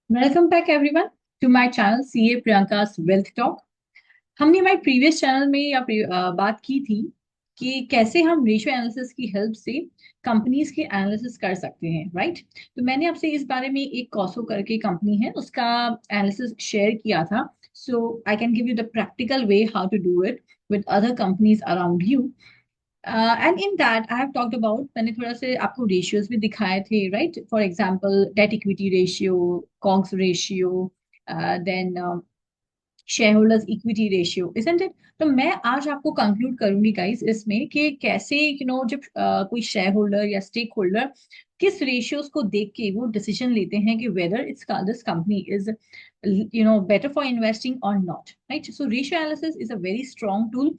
Welcome back everyone to my channel CA Priyanka's wealth talk. हमने हमारे previous channel में बात की थी कि कैसे हम रेशियो एनालिसिस की हेल्प से कंपनीज के एनालिसिस कर सकते हैं, राइट। तो मैंने आपसे इस बारे में एक कॉसो करके कंपनी है उसका एनालिसिस शेयर किया था। So I can give you the practical way how to do it with other companies around you. And in that I have talked about, मैंने थोड़ा से आपको रेशियोज भी दिखाए थे, right. For example debt equity ratio, COGS ratio, then share holders equity ratio, isn't it. तो मैं आज आपको कंक्लूड करूंगी गाइस इसमें कि कैसे जब कोई शेयर होल्डर या स्टेक होल्डर किस रेशियोज को देख के वो डिसीजन लेते हैं कि whether it's this company is better for investing or not, right? So ratio analysis is a very strong tool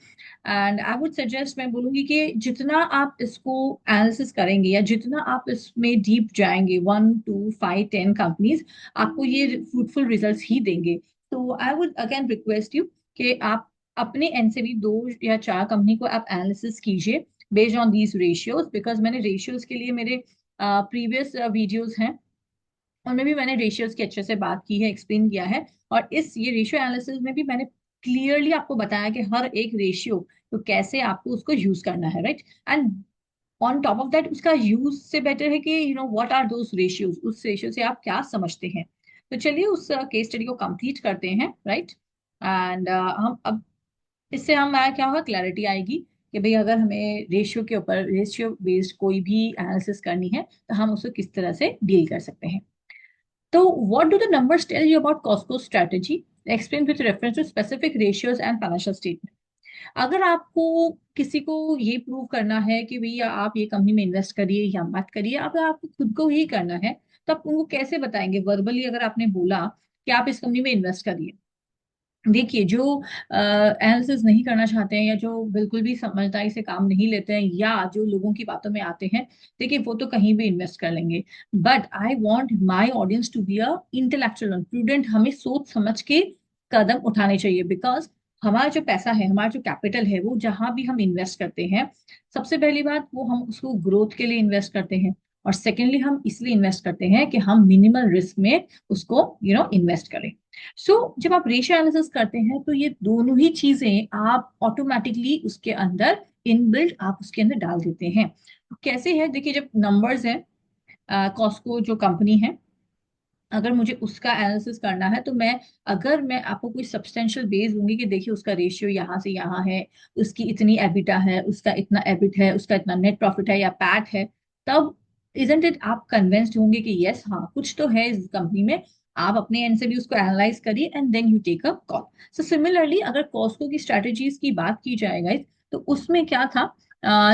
and I would suggest, मैं बोलूंगी कि जितना आप इसको एनालिसिस करेंगे या जितना आप इसमें डीप जाएंगे, 1 2 5 10 कंपनीज आपको ये फ्रूटफुल रिजल्ट्स ही देंगे। तो I would again request you कि आप अपने एंड से भी 2 या 4 कंपनी को आप एनालिसिस कीजिए based on these ratios, because मैंने रेशियोज के लिए मेरे प्रीवियस वीडियोज हैं उनमें भी मैंने रेशियोज की अच्छे से बात की है, एक्सप्लेन किया है। और इस ये रेशियो एनालिसिस में भी मैंने क्लियरली आपको बताया कि हर एक रेशियो तो कैसे आपको उसको यूज करना है, right. And on top of that उसका यूज से बेटर है कि व्हाट आर दोज रेशियोज, उस रेशियो से आप क्या समझते हैं। तो चलिए उस केस स्टडी को कंप्लीट करते हैं, राइट। एंड हम अब इससे हम क्या होगा, क्लैरिटी आएगी कि भाई अगर हमें रेशियो के ऊपर रेशियो बेस्ड कोई भी एनालिसिस करनी है तो हम उसको किस तरह से डील कर सकते हैं। तो what do the numbers tell you about Costco's strategy? Explain with reference to specific ratios and financial statement. अगर आपको किसी को ये प्रूव करना है कि भैया आप ये कंपनी में इन्वेस्ट करिए या मत करिए, अगर आपको खुद को ही करना है तो आप उनको कैसे बताएंगे? वर्बली अगर आपने बोला कि आप इस कंपनी में इन्वेस्ट करिए, देखिए जो एनालिसिस नहीं करना चाहते हैं या जो बिल्कुल भी समझदारी से काम नहीं लेते हैं या जो लोगों की बातों में आते हैं, देखिए वो तो कहीं भी इन्वेस्ट कर लेंगे। But I want my audience to be a intellectual and prudent. हमें सोच समझ के कदम उठाने चाहिए, बिकॉज हमारा जो पैसा है, हमारा जो कैपिटल है, वो जहां भी हम इन्वेस्ट करते हैं, सबसे पहली बात वो हम उसको ग्रोथ के लिए इन्वेस्ट करते हैं। और सेकेंडली हम इसलिए इन्वेस्ट करते हैं कि हम मिनिमल रिस्क में उसको इन्वेस्ट करें। सो जब आप रेशियो एनालिसिस करते हैं तो ये दोनों ही चीजें आप ऑटोमेटिकली उसके अंदर इनबिल्ट आप उसके अंदर डाल देते हैं। तो कैसे है, देखिए जब नंबर्स है, कॉस्को जो कंपनी है, अगर मुझे उसका एनालिसिस करना है तो अगर मैं आपको कोई सब्सटेंशियल बेस दूंगी कि देखिए उसका रेशियो यहाँ से यहाँ है, उसकी इतनी एबिटा है, उसका इतना एबिट है, उसका इतना नेट प्रॉफिट है या पैट है, तब इजंट इट आप कन्विंस्ड होंगे कि यस हाँ कुछ तो है इस कंपनी में। आप अपने एंड से भी उसको एनालाइज करिए and then you take a call. So similarly अगर कॉस्को की स्ट्रेटेजीज की बात की जाए गाइस, तो उसमें क्या था,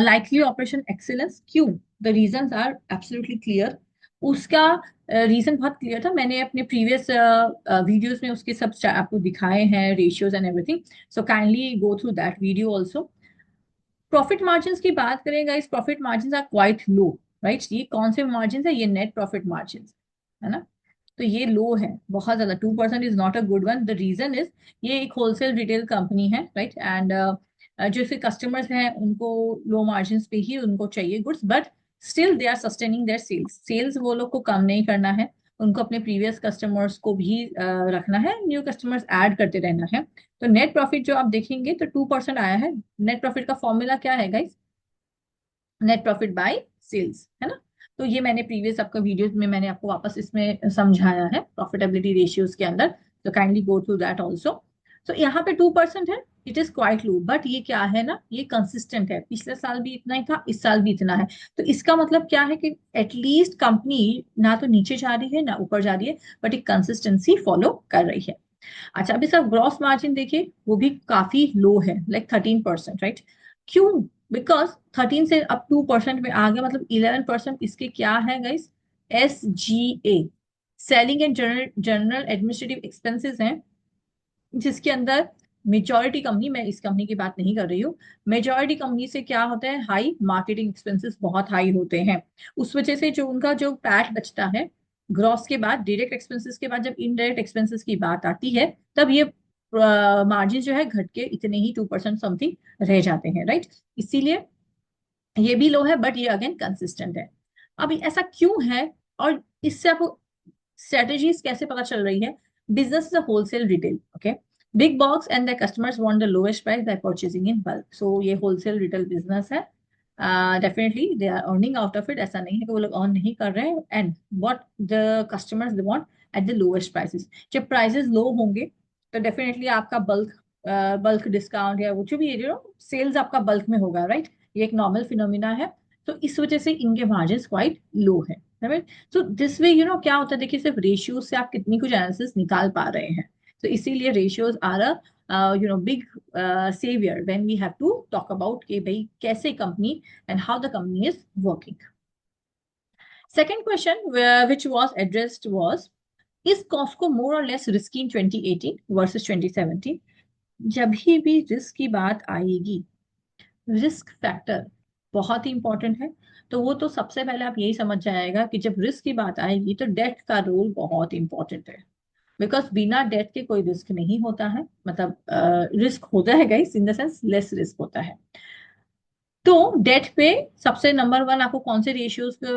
लाइकली ऑपरेशन एक्सीलेंस। क्यों? The reasons are absolutely clear. उसका रीजन बहुत क्लियर था, मैंने अपने प्रीवियस वीडियोस में उसके सब आपको दिखाए हैं, ratios and everything. So kindly go through that video also. Profit margin की बात करें गाइस, profit margin are quite low, right. ये कौन से मार्जिन है? ये नेट प्रॉफिट मार्जिन है ना। तो ये लो है बहुत ज्यादा, 2% is not a good one. The reason is ये एक होलसेल रिटेल कंपनी है, राइट। एंड जो इसके कस्टमर्स हैं उनको लो मार्जिन पे ही उनको चाहिए goods, but still they are sustaining their sales. Sales वो लोग को कम नहीं करना है, उनको अपने प्रीवियस कस्टमर्स को भी रखना है, न्यू कस्टमर्स ऐड करते रहना है। तो नेट प्रॉफिट जो आप देखेंगे तो 2% आया है। नेट प्रॉफिट का फॉर्मूला क्या है guys? Net profit by sales, है ना। तो ये मैंने प्रीवियस आपका वीडियोस में मैंने आपको वापस इसमें समझाया है प्रॉफिटेबिलिटी रेशियोज के अंदर। तो kindly go through that also. तो यहाँ पे 2% है, it is quite low, but ये क्या है ना, ये कंसिस्टेंट है। पिछले साल भी इतना ही था, इस साल भी इतना है। तो इसका मतलब क्या है कि एटलीस्ट कंपनी ना तो नीचे जा रही है ना ऊपर जा रही है, बट एक कंसिस्टेंसी फॉलो कर रही है। अच्छा अभी सर ग्रॉस मार्जिन देखिए, वो भी काफी लो है, लाइक 13%, राइट। क्यों? बिकॉज 13 से अब 2% में आ गया, मतलब 11% इसके क्या है guys? SGA, selling and general general administrative expenses हैं, जिसके अंदर मेजॉरिटी कंपनी, मैं इस कंपनी की बात नहीं कर रही हूँ, मेजॉरिटी कंपनी से क्या होता है, हाई मार्केटिंग एक्सपेंसेस बहुत हाई होते हैं। उस वजह से जो उनका जो पैट बचता है ग्रॉस के बाद, डायरेक्ट एक्सपेंसेस के बाद जब इनडायरेक्ट एक्सपेंसेस की बात आती है, तब ये मार्जिन जो है घट के इतने ही 2% समथिंग रह जाते हैं, राइट। इसीलिए ये भी लो है, बट ये अगेन कंसिस्टेंट है। अब ऐसा क्यों है? और इससे आपको Strategies कैसे पता चल रही है? Business is a wholesale retail, okay? Big box and their customers want the lowest price by purchasing in bulk. So ये wholesale retail business है. Definitely they are earning out of it. ऐसा नहीं है कि वो लोग earn नहीं कर रहे हैं. And what the customers they want at the lowest prices. जब prices low होंगे तो definitely आपका बल्क डिस्काउंट या वो जो भी सेल्स आपका बल्क में होगा, राइट? ये एक नॉर्मल फिनोमिना है. तो इस वजह से इनके मार्जिन क्वाइट लो है, राइट? सो दिस वे क्या होता है, देखिए सिर्फ रेशियोज से आप कितनी कुछ एनालिसिस निकाल पा रहे हैं. तो इसीलिए ratios are a big saviour when we have to talk about कि भाई कैसे company and how the company is working. Second question which was addressed was, is Costco more or less risky in 2018 versus 2017? जब भी risk की बात आएगी, risk factor बहुत ही important है. तो वो तो सबसे पहले आप यही समझ जाएगा कि जब रिस्क की बात आएगी तो डेट का रोल बहुत इंपॉर्टेंट है. बिकॉज बिना डेट के कोई रिस्क नहीं होता है, मतलब रिस्क होता है guys, in the sense less risk होता है. तो डेट पे सबसे नंबर वन आपको कौन से रेशियोज पे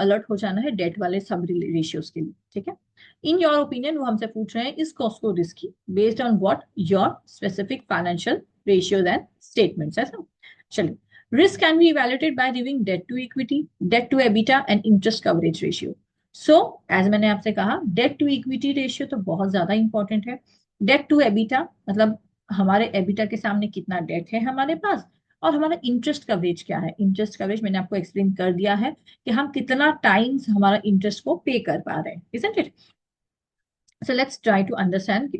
अलर्ट हो जाना है? डेट वाले सब रेशियोज के लिए, ठीक है? इन योर ओपिनियन वो हमसे पूछ रहे हैं, इस Costco risky based on what your specific financial ratios and statements, ऐसा. चलिए, risk can be evaluated by reviewing debt to equity, debt to EBITDA and interest coverage ratio. So as मैंने आपसे कहा, डेट टू इक्विटी रेशियो तो बहुत ज्यादा important है. Debt to EBITDA मतलब हमारे एबिटा के सामने कितना डेट है हमारे पास, और हमारा इंटरेस्ट कवरेज क्या है. इंटरेस्ट कवरेज मैंने आपको एक्सप्लेन कर दिया है कि हम कितना टाइम्स हमारा इंटरेस्ट को पे कर पा रहे हैं, isn't it? So let's try to understand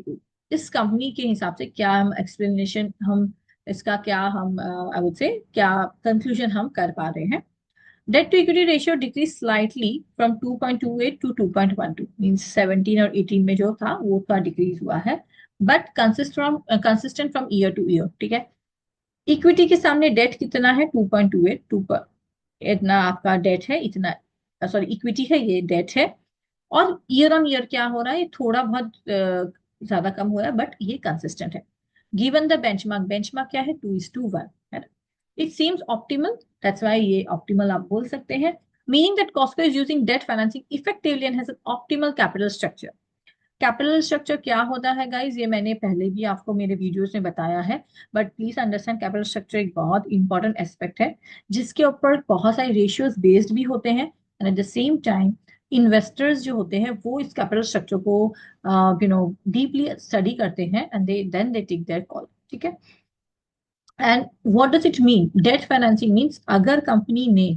इस कंपनी के हिसाब से क्या हम एक्सप्लेनेशन, हम इसका क्या हम आई वुड से क्या कंक्लूजन हम कर पा रहे हैं. Debt to equity ratio decrease slightly from 2.28 to 2.12, means 17 और 18 में जो था वो थोड़ा डिक्रीज हुआ है, but consistent from year to year, ठीक है? इक्विटी के सामने डेट कितना है? 2.28, इतना आपका डेट है, इतना सॉरी इक्विटी है, ये डेट है. और ईयर ऑन ईयर क्या हो रहा है? ये थोड़ा बहुत ज्यादा कम हो रहा है, बट ये कंसिस्टेंट है. गिवन द बेंचमार्क, बेंचमार्क क्या है? 2:1, है ना? It seems optimal, that's why ये ऑप्टिमल आप बोल सकते हैं. Meaning that Costco is using debt financing effectively and has an optimal capital structure. Capital structure क्या होता है गाइज, ये मैंने पहले भी आपको मेरे वीडियोस में बताया है, but please understand capital structure एक बहुत इंपॉर्टेंट एस्पेक्ट है जिसके ऊपर बहुत सारे रेशियोज बेस्ड भी होते हैं. And at the same time investors जो होते हैं वो इस कैपिटल स्ट्रक्चर को डीपली स्टडी करते हैं and they take their call, ठीक है? And what does it mean? Debt financing means अगर कंपनी ने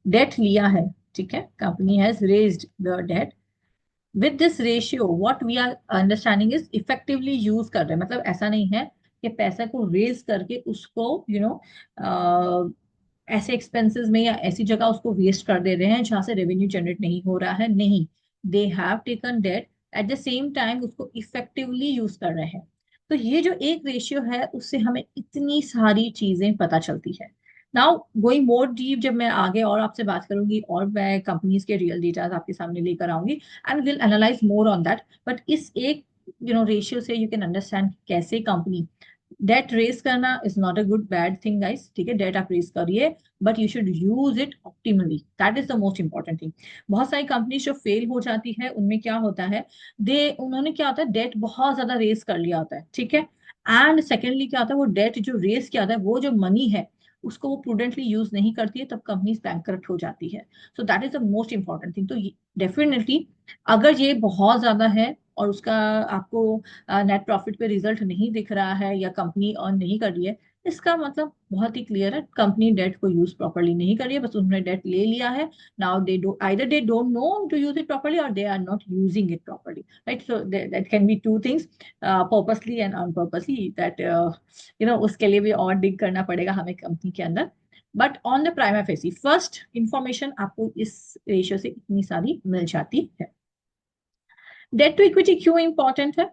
डेट लिया है, ठीक है, company has raised the debt, with this ratio what we are understanding is effectively use कर रहे हैं. मतलब ऐसा नहीं है कि पैसा को रेज करके उसको ऐसे एक्सपेंसेस में या ऐसी जगह उसको वेस्ट कर दे रहे हैं जहां से रेवेन्यू जनरेट नहीं हो रहा है. नहीं, they have taken debt, at the same time उसको इफेक्टिवली यूज कर रहे हैं. तो ये जो एक रेशियो है उससे हमें इतनी सारी चीजें पता चलती है. नाउ गोइंग मोर डीप, जब मैं आगे और आपसे बात करूंगी और मैं कंपनीज के रियल डेटा आपके सामने लेकर आऊंगी and will analyse more on that. But इस एक रेशियो से यू कैन अंडरस्टैंड कैसे कंपनी डेट रेस करना is not a good bad thing guys, ठीक है? डेट आप रेस करिए, but you should use it optimally, that is the most important thing. बहुत सारी कंपनी जो फेल हो जाती है उनमें क्या होता है, दे उन्होंने क्या होता है, डेट बहुत ज्यादा रेस कर लिया होता है, ठीक है? एंड सेकेंडली क्या होता है, वो डेट जो रेस किया होता है वो जो मनी है उसको वो प्रूडेंटली यूज नहीं करती है, तब कंपनी बैंकरप्ट हो जाती है. So that is the most important thing. तो डेफिनेटली अगर ये बहुत ज्यादा है और उसका आपको नेट प्रॉफिट पे रिजल्ट नहीं दिख रहा है या कंपनी अर्न नहीं कर रही है, इसका मतलब बहुत ही क्लियर है, कंपनी डेट को यूज प्रॉपरली नहीं कर रही है, बस उन्होंने डेट ले लिया है. Now they do either they don't know to use it properly or they are not using it properly, right? So that can be two things, purposely and unpurposely, that उसके लिए भी और डिग करना पड़ेगा हमें कंपनी के अंदर. But on the prima facie first information आपको इस रेशियो से इतनी सारी मिल जाती है. डेट टू इक्विटी क्यों इंपॉर्टेंट है?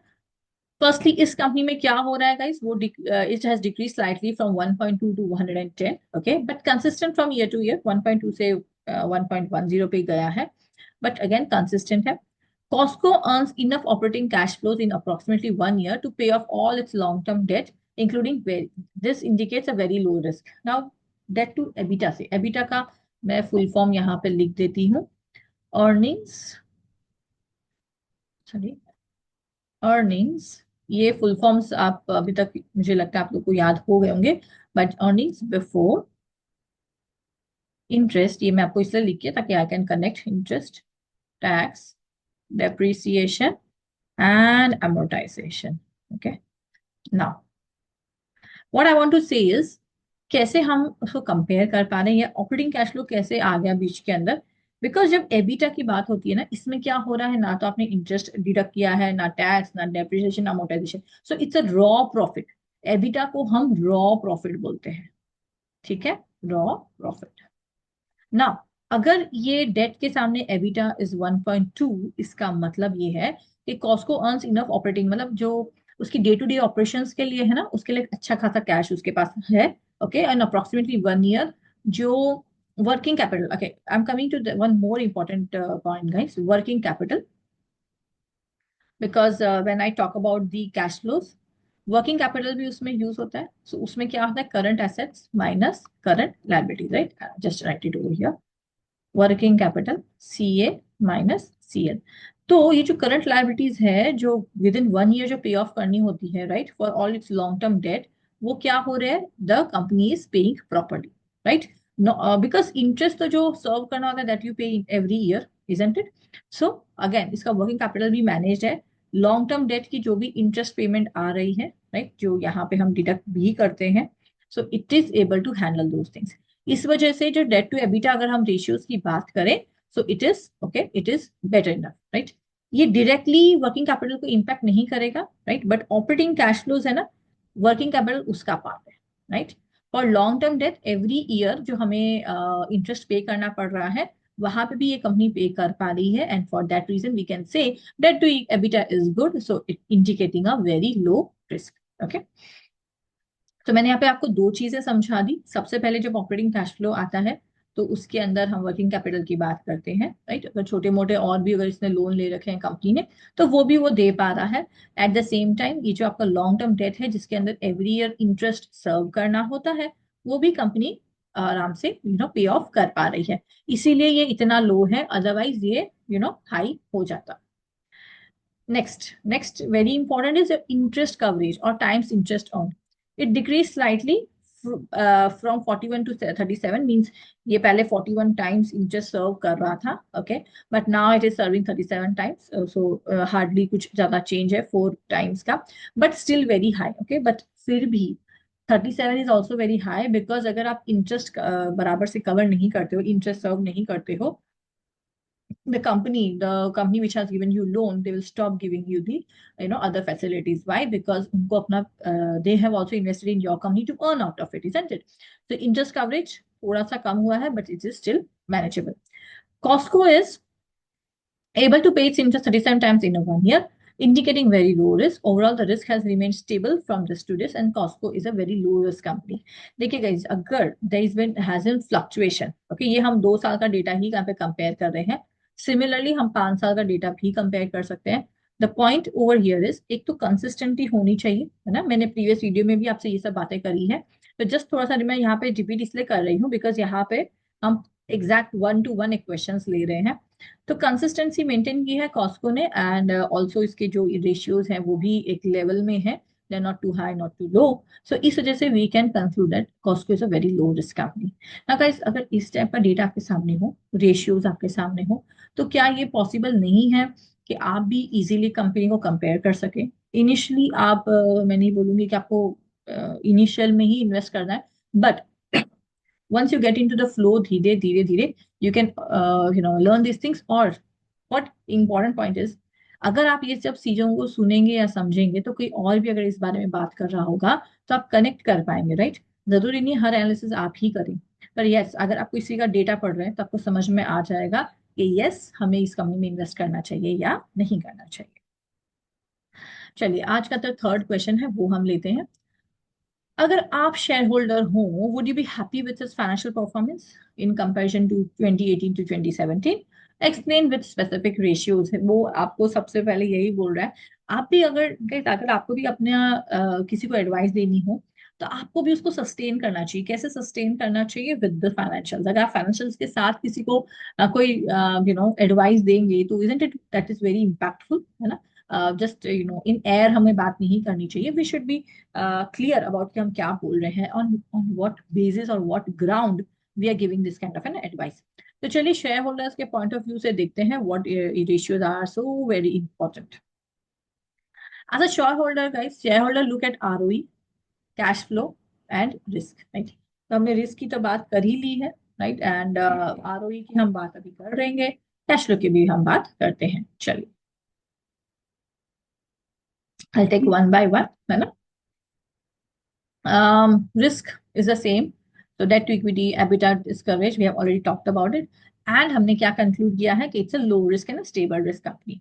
फर्स्टली इस कंपनी में क्या हो रहा है गाइस, वो it has decrease slightly from 1.2 to 110, okay, but consistent from year to year. 1.2 से 1.10 पे गया है, बट अगेन कंसिस्टेंट है. Costco earns enough operating cash flows in approximately 1 year to pay off all its long-term debt, including this indicates a very low risk. Now, debt to EBITDA से EBITDA का मैं full form यहाँ पे लिख देती हूँ, earnings sorry, earnings, ये full forms आप अभी तक मुझे लगता है आप लोग को याद हो गए होंगे, बट अर्निंग्स बिफोर इंटरेस्ट, ये मैं आपको इसलिए लिख के ताकि I can connect interest, tax, depreciation and amortization. Okay, now what I want to say is कैसे हम उसको कंपेयर कर पा रहे हैं, या ऑपरेटिंग कैश फ्लो कैसे आ गया बीच के अंदर। बिकॉज जब एबिटा की बात होती है ना, इसमें क्या हो रहा है, ना तो आपने इंटरेस्ट डिडक्ट किया है, ना टैक्स, ना depreciation, amortisation, so it's a raw profit. EBITDA को हम रॉ प्रॉफिट बोलते हैं, ठीक है, रॉ प्रॉफिट। ना, अगर ये डेट के सामने एबिटा इज 1.2, इसका मतलब ये है कि कॉस्को अर्न्स इनफ ऑपरेटिंग, मतलब जो उसकी डे टू डे ऑपरेशंस के लिए है ना, उसके लिए अच्छा खासा कैश उसके पास है। ओके, एंड अप्रोक्सीमेटली 1 ईयर जो working capital. Okay, I am coming to one more important point guys, working capital. Because when I talk about the cash flows, working capital भी उसमें यूज होता है। सो उसमें क्या होता है, current assets minus current liabilities, right, just write it over here, working capital C A minus C L. तो ये जो करंट लाइबिलिटीज है, जो विद इन 1 ईयर जो पे ऑफ करनी होती है, right, for all it's long term debt, वो क्या हो रहा है, the company is paying properly, right. Because interest तो जो सर्व करना होता है दैट यू पे in every year, isn't it. So again इसका वर्किंग कैपिटल भी मैनेज है। लॉन्ग टर्म डेट की जो भी इंटरेस्ट पेमेंट आ रही है, राइट, जो यहाँ पे हम डिडक्ट भी करते हैं, so it is able to handle those things. इस वजह से जो डेट टू एबिटा अगर हम रेशियोज की बात करें, सो it is okay, it is better enough, right. ये डायरेक्टली वर्किंग कैपिटल को इम्पैक्ट नहीं करेगा, right, but operating cash flows है ना, वर्किंग कैपिटल उसका पार्ट है, राइट। और long term debt every year जो हमें इंटरेस्ट पे करना पड़ रहा है, वहां पे भी ये कंपनी पे कर पा रही है, and for that reason we can say debt to EBITDA is good, so it indicating a very low risk. Okay, तो मैंने यहाँ पे आपको दो चीजें समझा दी। सबसे पहले जब ऑपरेटिंग कैश फ्लो आता है, तो उसके अंदर हम वर्किंग कैपिटल की बात करते हैं, राइट। अगर छोटे मोटे और भी अगर इसने लोन ले रखे हैं कंपनी ने, तो वो भी वो दे पा रहा है। एट द सेम टाइम ये जो आपका लॉन्ग टर्म डेट है, जिसके अंदर एवरी ईयर इंटरेस्ट सर्व करना होता है, वो भी कंपनी आराम से पे ऑफ कर पा रही है। इसीलिए ये इतना लो है, अदरवाइज ये हाई हो जाता। Next, very important is your interest coverage or times interest on. It decreased slightly from 41 to 37, means ये पहले 41 times interest serve कर रहा था, okay, but now it is serving 37 times, so hardly कुछ ज्यादा change है 4 times का, but still very high, okay, but फिर भी 37 is also very high, because अगर आप interest बराबर से cover नहीं करते हो, interest serve नहीं करते हो, the company which has given you loan, they will stop giving you the other facilities. Why? Because उनको अपना they have also invested in your company to earn out of it, isn't it? So interest coverage थोड़ा सा कम हुआ है, but it is still manageable. Costco is able to pay its interest 37 times in a 1 year, indicating very low risk. Overall, the risk has remained stable from this to this, and Costco is a very low risk company. देखिए guys, अगर there is been has been fluctuation, okay, ये हम 2 साल का data ही यहाँ पे compare कर रहे हैं। सिमिलरली हम 5 साल का डेटा भी कंपेयर कर सकते हैं। The point over here is, एक तो कंसिस्टेंटी होनी चाहिए, है ना। मैंने प्रीवियस वीडियो में भी आपसे ये सब बातें करी है, तो जस्ट थोड़ा सा मैं यहाँ पे रिपीट इसलिए कर रही हूँ, बिकॉज यहाँ पे हम एग्जैक्ट 1-to-1 इक्वेशंस ले रहे हैं। तो कंसिस्टेंसी मेंटेन की है कॉस्को ने, एंड ऑल्सो इसके जो रेशियोज हैं वो भी एक लेवल में है, they are not too high not too low. So इस वजह से we can conclude that Costco is a very low risk company. ना गाइस, अगर इस टाइप का डेटा आपके सामने हो, रेशियोज आपके सामने हो, तो क्या ये पॉसिबल नहीं है कि आप भी इजीली कंपनी को कंपेयर कर सके। इनिशियली आप मैं नहीं बोलूंगी कि आपको इनिशियल में ही इन्वेस्ट करना है, but once you get into the flow, धीरे धीरे धीरे you can learn these things. और what important point is, अगर आप ये सब चीजों को सुनेंगे या समझेंगे, तो कोई और भी अगर इस बारे में बात कर रहा होगा, तो आप कनेक्ट कर पाएंगे, राइट। जरूरी नहीं हर एनालिसिस आप ही करें, पर यस, अगर आप किसी का डेटा पढ़ रहे हैं तो आपको समझ में आ जाएगा कि यस, हमें इस कंपनी में इन्वेस्ट करना चाहिए या नहीं करना चाहिए। चलिए, आज का तो थर्ड क्वेश्चन है, वो हम लेते हैं। अगर आप शेयर होल्डर हो, would you be happy with his financial performance in comparison to 2018 to 2017? Explain with specific ratios है वो, आपको सबसे पहले यही बोल रहा है। आप भी अगर आपको भी अपना किसी को एडवाइस देनी हो, तो आपको भी उसको सस्टेन करना चाहिए। कैसे सस्टेन करना चाहिए? With the financials. अगर आप फाइनेंशियल्स के साथ किसी को कोई एडवाइस देंगे तो isn't it that is very impactful, है ना? जस्ट इन एयर हमें बात नहीं करनी चाहिए। We should be clear about कि हम क्या बोल रहे हैं, ऑन ऑन व्हाट बेसिस और what ground we are giving this kind of an advice. तो चलिए शेयर होल्डर्स के पॉइंट ऑफ व्यू से देखते हैं what ratios are so very important. As a share holder guys, share holder look at ROE, cash flow and risk, right? तो हमने risk की तो बात कर ही ली है, राइट? एंड आरओई की हम बात अभी कर रहेंगे, कैश फ्लो की भी हम बात करते हैं। चलिए, I take one by one, है ना? Risk is the same. तो debt to equity, EBITDA, coverage, we have already talked about it. And हमने क्या कंक्लूड किया है कि it's a low risk and stable risk company.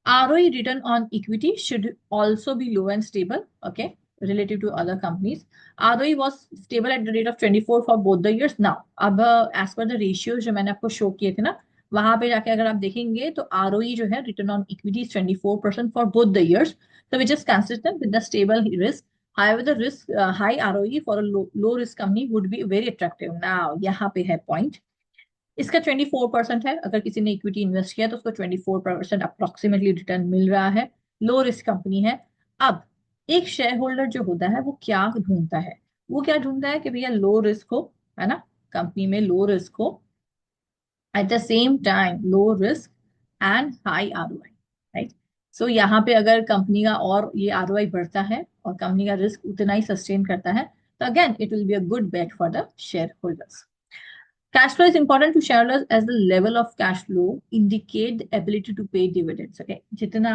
ROE, return on equity, should also be low and stable, okay, relative to other companies. ROE was stable at the rate of 24 for both the years. Now, अब as per the ratios जो मैंने आपको show किए थे ना, वहां पे जाके अगर आप देखेंगे तो ROE जो है, return on equity, is 24% for both the years, so which is consistent with the stable risk. However, the risk high ROE for a low risk company would be very attractive. Now, यहाँ पे है point। इसका 24% है। अगर किसी ने equity invest किया तो उसको 24% अप्रोक्सीमेटली रिटर्न मिल रहा है। लो रिस्क कंपनी है। अब एक शेयर होल्डर जो होता है वो क्या ढूंढता है? वो क्या ढूंढता है कि भैया लो रिस्क हो, है ना? कंपनी में लो रिस्क हो, at the same time low risk and high ROI, right? So यहाँ पे अगर कंपनी का और ये आरओआई बढ़ता है और कंपनी का रिस्क उतना ही सस्टेन करता है, तो again it will be a good bet for the share holders. Cash flow is important to shareholders as the level of cash flow indicate the ability to pay dividends. Okay, जितना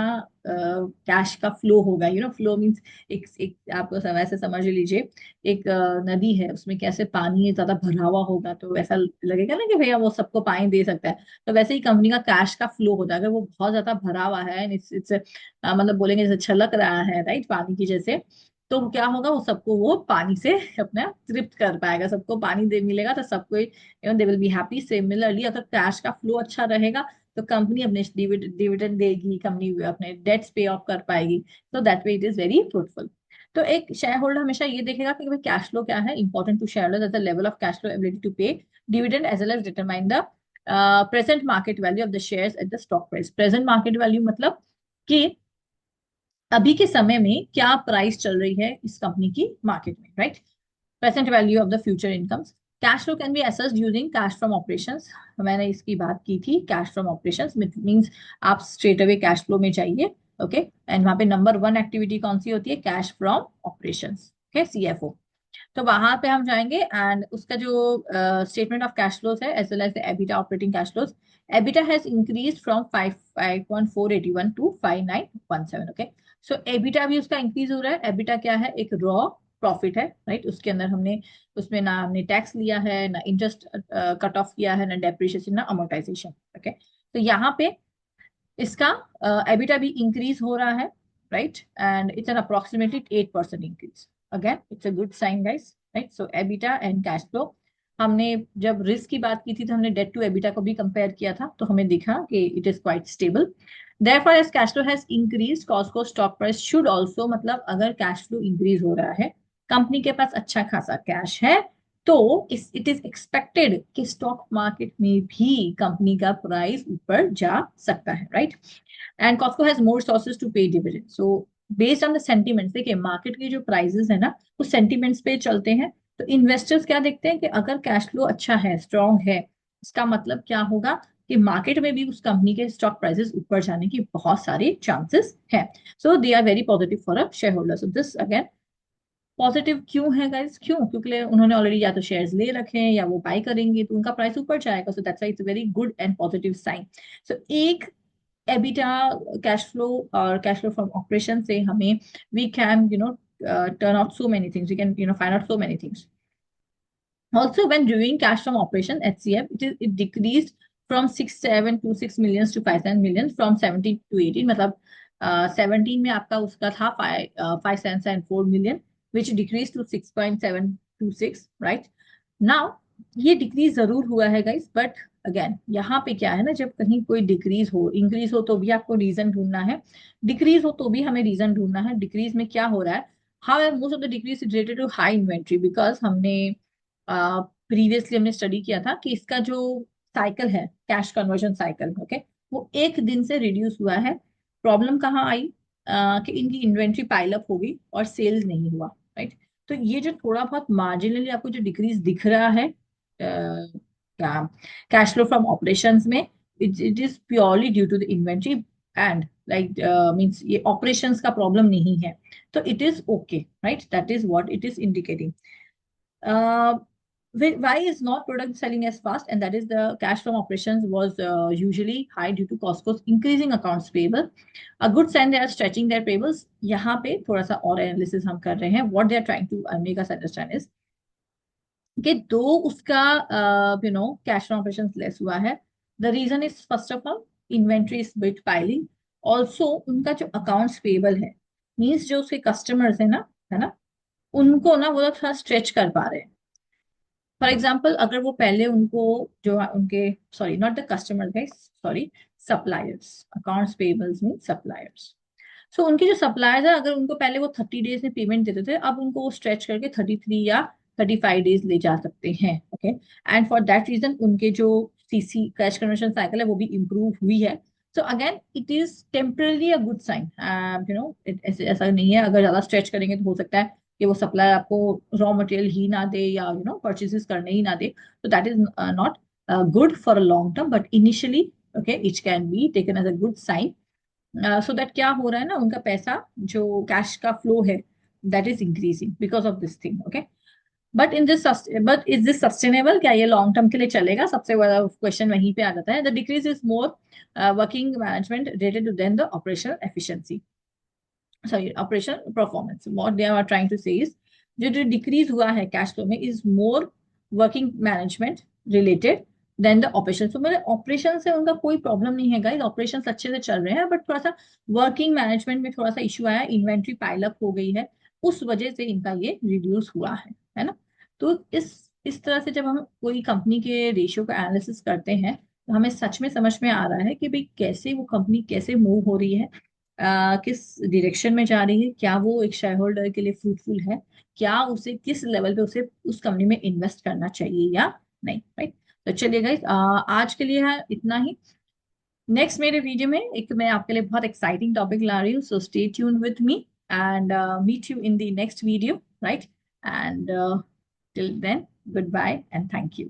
cash का flow होगा, flow means एक आप वैसे समझ लीजिए, एक नदी है, उसमें कैसे पानी ज्यादा भरा हुआ होगा तो ऐसा लगेगा ना कि भैया वो सबको पानी दे सकता है। तो वैसे ही कंपनी का कैश का फ्लो होता है। अगर वो बहुत ज्यादा भरा हुआ है, इट्स मतलब बोलेंगे जैसे छलक रहा है, राइट, पानी की जैसे, तो क्या होगा, वो सबको वो पानी से अपना तृप्त कर पाएगा, सबको पानी दे मिलेगा तो सबको they will be happy. Similarly अगर कैश का फ्लो अच्छा रहेगा तो कंपनी अपने डिविडेंड देगी, कंपनी अपने डेट्स पे ऑफ कर पाएगी। तो that way it is very fruitful. तो एक शेयर होल्डर हमेशा ये देखेगा कि भाई कैश फ्लो क्या है, important to share holder the level of cash flow, ability to pay dividend, as well as determine the present market value of the shares at the stock price. Present market value मतलब कि अभी के समय में क्या price चल रही है इस कंपनी की मार्केट में, right? Present value of the future incomes. Cash flow can be assessed using cash from operations. मैंने इसकी बात की थी, कैश फ्रॉम ऑपरेशंस मींस आप स्ट्रेट अवे कैश फ्लो में जाइए, ओके, एंड वहां पे नंबर वन एक्टिविटी कौन सी होती है? Cash from operations, okay, CFO। तो वहां पे हम जाएंगे एंड उसका जो स्टेटमेंट ऑफ कैश फ्लोज है, as well as EBITDA operating cash flows. EBITDA has increase from 5.481 to 5917, okay. So EBITDA भी उसका इंक्रीज हो रहा है। एबिटा क्या है? एक रॉ प्रॉफिट है, राइट? उसके अंदर हमने उसमें ना हमने टैक्स लिया है, ना इंटरेस्ट कट ऑफ किया है, ना डेप्रिशिएशन, ना अमोर्टाइजेशन, ओके। तो यहाँ पे इसका एबिटा भी इंक्रीज हो रहा है, right? And it's an approximately 8% increase. Again it's a good sign guys, right? So EBITDA and cash flow. हमने जब रिस्क की बात की थी तो हमने डेट टू एबिटा को भी कंपेयर किया था, तो हमें दिखा कि it is quite stable. therefore as cash flow has increased, Costco stock price should also, मतलब अगर कैश फ्लो इंक्रीज हो रहा है, कंपनी के पास अच्छा खासा कैश है, तो इट इज एक्सपेक्टेड कि स्टॉक मार्केट में भी कंपनी का प्राइस ऊपर जा सकता है, right? And Costco has more sources to pay dividend. So based on the sentiments, देखिए मार्केट के जो प्राइसेस है ना, वो सेंटीमेंट्स पे चलते हैं। तो इन्वेस्टर्स क्या देखते हैं कि अगर कैश फ्लो अच्छा है, स्ट्रांग है, इसका मतलब क्या होगा कि मार्केट में भी उस कंपनी के स्टॉक प्राइसेस ऊपर जाने की बहुत सारे चांसेस हैं। So they are very positive for a share holder. So this again positive क्यों है गाइस? क्यों? क्योंकि उन्होंने ऑलरेडी या तो शेयर्स ले रखे हैं या वो बाय करेंगे तो उनका प्राइस ऊपर जाएगा। So that's why it's very good and positive sign. So एक एबिटा, कैश फ्लो और कैश फ्लो फ्रॉम ऑपरेशन से हमें we can turn out so many things, we can find out so many things. Also, when reviewing cash from operation HCF, it decreased from 6,726 millions to 5,7 million from 17 to 18, मतलब 17 में आपका उसका था 5,704 million, which decreased to 6.726, right? Now ये decrease जरूर हुआ है guys, but again यहाँ पे क्या है ना, जब कहीं कोई डिक्रीज हो, इंक्रीज हो तो भी आपको रीजन ढूंढना है, डिक्रीज हो तो भी हमें रीजन ढूंढना है। डिक्रीज में क्या हो रहा है? How most of the decrease is related to high inventory, because हमने प्रीवियसली हमने स्टडी किया था कि इसका जो साइकिल है, कैश कन्वर्जन साइकिल, ओके, वो एक दिन से रिड्यूस हुआ है। प्रॉब्लम कहाँ आई? कि इनकी इन्वेंट्री पाइलअप हो गई और सेल्स नहीं हुआ, राइट। तो ये जो थोड़ा बहुत मार्जिनली आपको जो डिक्रीज दिख रहा है क्या कैश फ्लो फ्रॉम ऑपरेशंस में, it is purely due to the inventory and like means ये ऑपरेशंस का प्रॉब्लम नहीं है। तो it is okay, right? That is what it is indicating. Uh, why is not product selling as fast? And that is the cash from operations was usually high due to Costco's increasing accounts payable. A good sign they are stretching their payables. यहाँ पे थोड़ा सा और analysis हम कर रहे हैं. What they are trying to make us understand is कि दो उसका कैश फ्रॉम ऑपरेशंस लेस हुआ है. The reason is first of all inventory is bit piling. Also उनका जो अकाउंट्स पेबल है, मीन्स जो उसके कस्टमर्स है ना, उनको ना वो थोड़ा स्ट्रेच कर पा रहे हैं. फॉर एग्जाम्पल, अगर वो पहले उनको जो उनके, sorry not the customer guys, sorry, suppliers, accounts payables mean suppliers. So उनके जो सप्लायर्स है, अगर उनको पहले वो 30 डेज में पेमेंट देते थे, अब उनको वो स्ट्रेच करके 33 या 35 डेज ले जा सकते हैं, okay. And for that reason उनके जो सीसी कैश कन्वर्शन साइकिल है वो भी इम्प्रूव हुई है. So again it is temporarily a good sign. ऐसे ऐसा नहीं है, अगर ज्यादा स्ट्रेच करेंगे तो हो सकता है कि वो सप्लायर आपको रॉ मटेरियल ही ना दे या परचेजेस करने ही ना दे. तो that is not good for a long term, but initially okay it can be taken as a good sign. So that क्या हो रहा है ना, उनका पैसा जो कैश का फ्लो है that is increasing because of this thing, okay. But is this sustainable? क्या ये लॉन्ग टर्म के लिए चलेगा? सबसे बड़ा क्वेश्चन वहीं पे आ जाता है. The decrease is more working management related to than the operational efficiency, sorry operation performance. What they are trying to say is जो डिक्रीज हुआ है कैश फ्लो में is more working management related than the operation. तो मेरे operation से उनका कोई problem नहीं है गाइस, ऑपरेशन अच्छे से चल रहे हैं, बट थोड़ा सा वर्किंग मैनेजमेंट में थोड़ा सा इश्यू आया, इन्वेंट्री पाइलअप हो गई है, उस वजह से इनका ये रिड्यूस हुआ है ना. तो इस तरह से जब हम कोई कंपनी के रेशियो का एनालिसिस करते हैं तो हमें सच में समझ में आ रहा है कि भाई कैसे वो कंपनी कैसे मूव हो रही है, किस डायरेक्शन में जा रही है, क्या वो एक शेयर होल्डर के लिए फ्रूटफुल है, क्या उसे किस लेवल पे उसे उस कंपनी में इन्वेस्ट करना चाहिए या नहीं, राइट. तो चलिए गाइस, आज के लिए है इतना ही. नेक्स्ट मेरे वीडियो में एक मैं आपके लिए बहुत एक्साइटिंग टॉपिक ला रही हूँ, so stay tune with me and meet you in the next video, right. And till then, good bye and thank you.